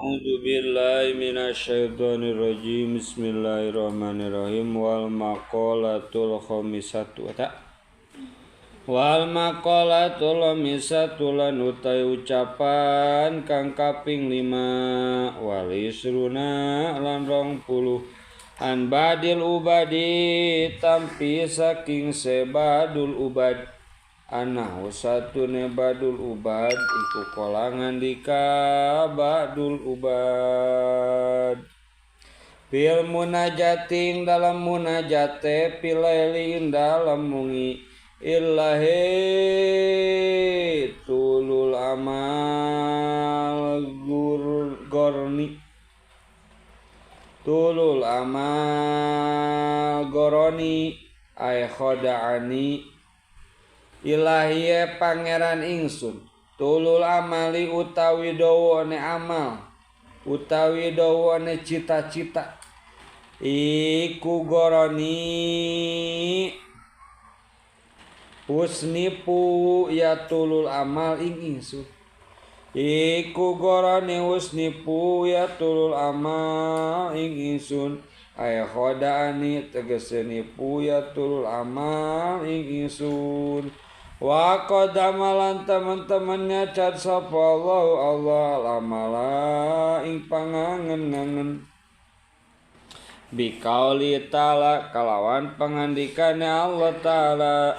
A'udzu billahi minasyaitonir rajim. Bismillahirrahmanirrahim. Wal maqalatul khamisatu Wal maqalatul khamisatu lan utai ucapan kang kaping 5 wal isruna lan 20 an badil ubadi tampi saking sebadul ubad Anahu satune badul ubad iku kolangan dika badul ubad Bil munajating dalam munajate pilailin dalam mungi Illahi tulul amal gorni Tulul amal goroni ay khoda'ani Ilahiye pangeran ingsun tulul amali utawi dawane amal utawi dawane cita-cita iku goroni husnipu ya tulul amal ing ingsun iku goroni husnipu ya tulul amal ing ingsun ay khoda'ani tegese nipu ya tulul amal ing ingsun wa qadamalan teman-temannya cat sapa Allah lamala ing pangangen-ngangen biqauli ta'ala kalawan pangandikane Allah ta'ala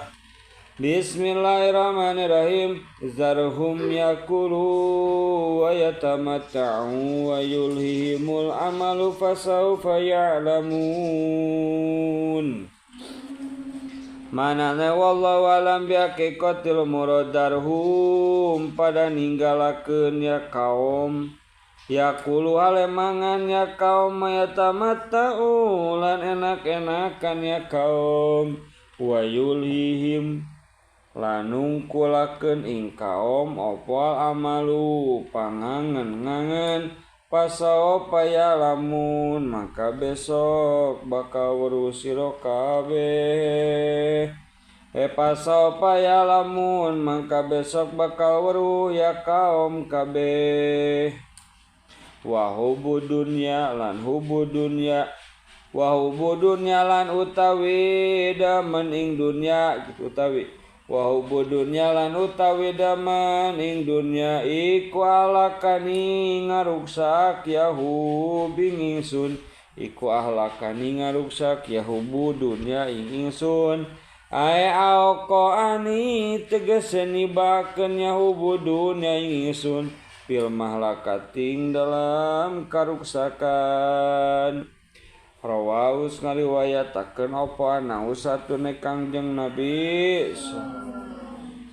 Bismillahirrahmanirrahim zarhum yakulu wa yatamatta'u wa yulhihimul amalu fasawfa ya'lamun Manane wallahu alam bihaqiqatil muradarhum pada ninggalakeun ya kaum yaqulu halemangan ya kaum mayatamatta'u lan enak-enakan ya kaum wa yulhihim lanungkulakeun ing kaum apa amalu pangangen-ngangen Pasawapa lamun maka besok bakal weruh sira kabeh pasawapa lamun maka besok bakal weruh ya kaum kabeh wa hubu dunya lan utawi damen ing dunya gitu utawi wa hubu dunya lan utawi daman ing dunya iku alakani ngaruksak yahu bingingsun iku ahlakani ngaruksak yahubu dunya ing ingsun ae aoqani tegese nibakeun yahubu dunya ing ingsun fil mahlakating dalam karuksakan Rawaus ngariwayatakeun apa anahu satune Kangjeng Nabi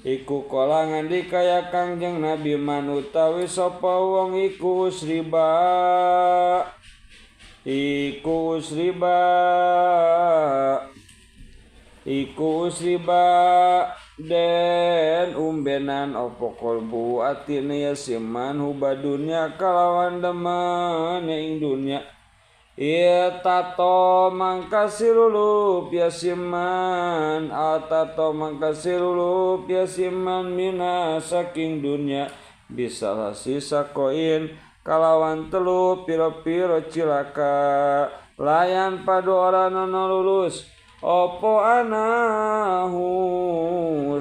iku kolangan dikaya Kangjeng Nabi man utawi sapa wong iku usriba den umbenan apa kolbu atine yasiman hubadunya kalawan demen ing dunya tato mangkasirulup yasiman atato mangkasirulup yasiman mina saking dunya bisa sisa koin kalawan telu piro-piro cilaka layan padu orang nono lulus opo anahu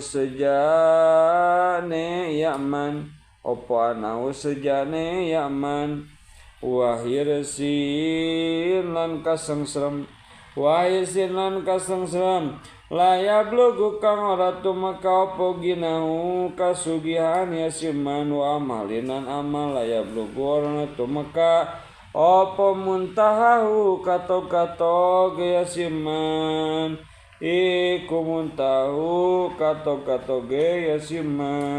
sejane yaman opo anahu sejane yaman wahirsin lan kasengsrem layablugu kang ora tumeka apa ginahu kasugihan yasiman wa amalinan amal layablugu ora tumeka apa muntahahu kato-kato yasiman iku muntahu kato-kato yasiman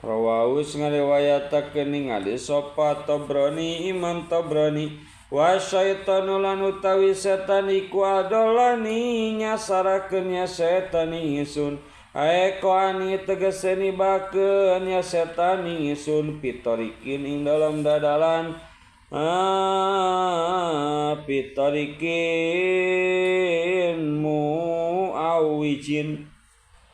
Rawahus ngariwayatakeun ningali sapa Tabrani Imam Tabrani wa syaitanu lan utawi setan iku adolani nyasarakeun ya setan ingsun aeko ani tegese nibakeun ya setan ingsun pitorikin ing dalam dadalan pitorikin muawijin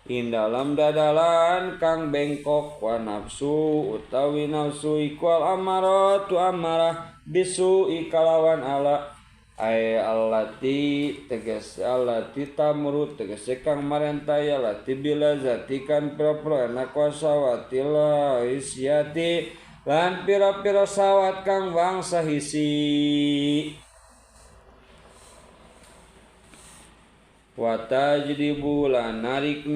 ing dalam dadalan kang bengkok wa nafsu utawi nafsu ikwal amaratu amarah bisu ikalawan ala ay allati tegas allati tamru tegas kang marentaya lati bila zatikan pira-pira enak wasawatila isyati lan pira-pira sawat kang wangsa hisi wata jadi bulan narik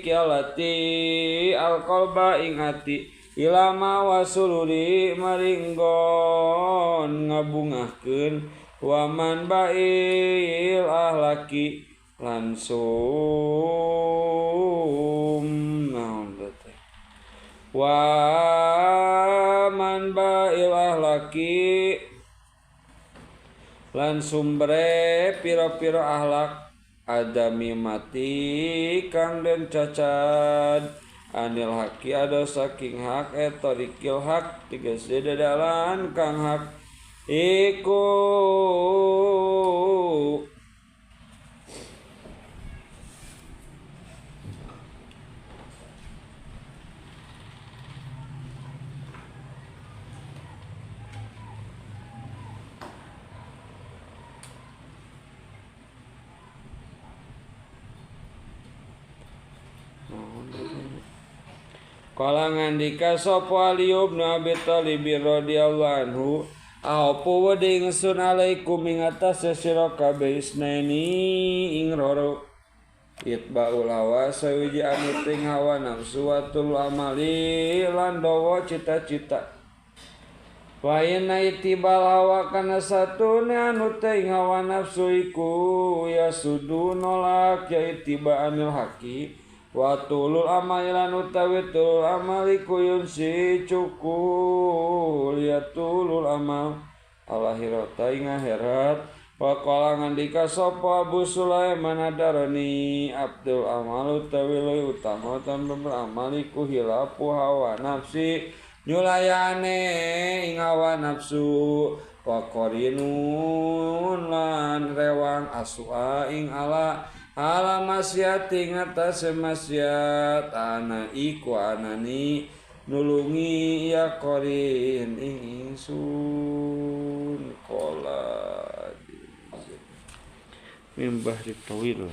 ya lati alqalba ing ati ilama wasuluri maringgon ngabungahkeun waman bail ahlaki langsung naon teh waman bail ahlaki lan sumbre pira-pira ahlak adami mati kang den cacat anil haki ada saking hak etorikil hak tegese dadalan kang hak iku kalangan dika sapa Ali bin Abi Thalib radhiyallahu anhu apa weding sun alaikum ing atas sira kabeh isnaini ing roro itbaul hawa sawiji anu ting hawa nafsu watul amali lan dawa cita-cita wa inna itibal hawa kana satune anu ting hawa nafsu iku ya sudu nolak ya itiba anil haqi wa tulul amailan utawi tulul amaliku yunsi cukul ya tulul amal alahirata ing akhirat wa qala ngandika sapa Abu Sulaiman adarani Abdul amal utawi luwih utama tanpa amaliku hilafu hawa nafsi nyulayane ing hawa nafsu wa qarinun lan rewang aswa ing ala masyat ing atase masyat ana iku anani nulungi ya qarin ing ingsun qala mimbah ditawil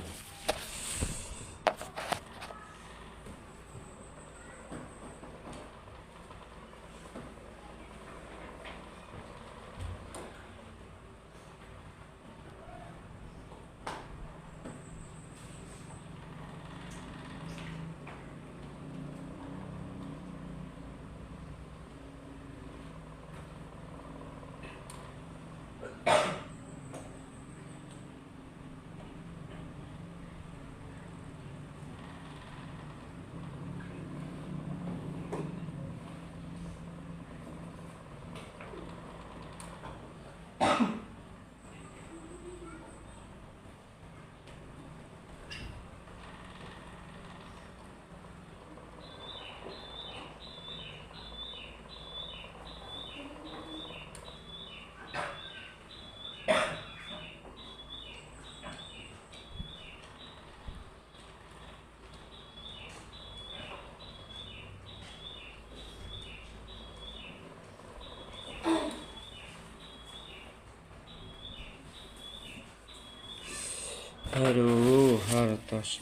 aduh hartos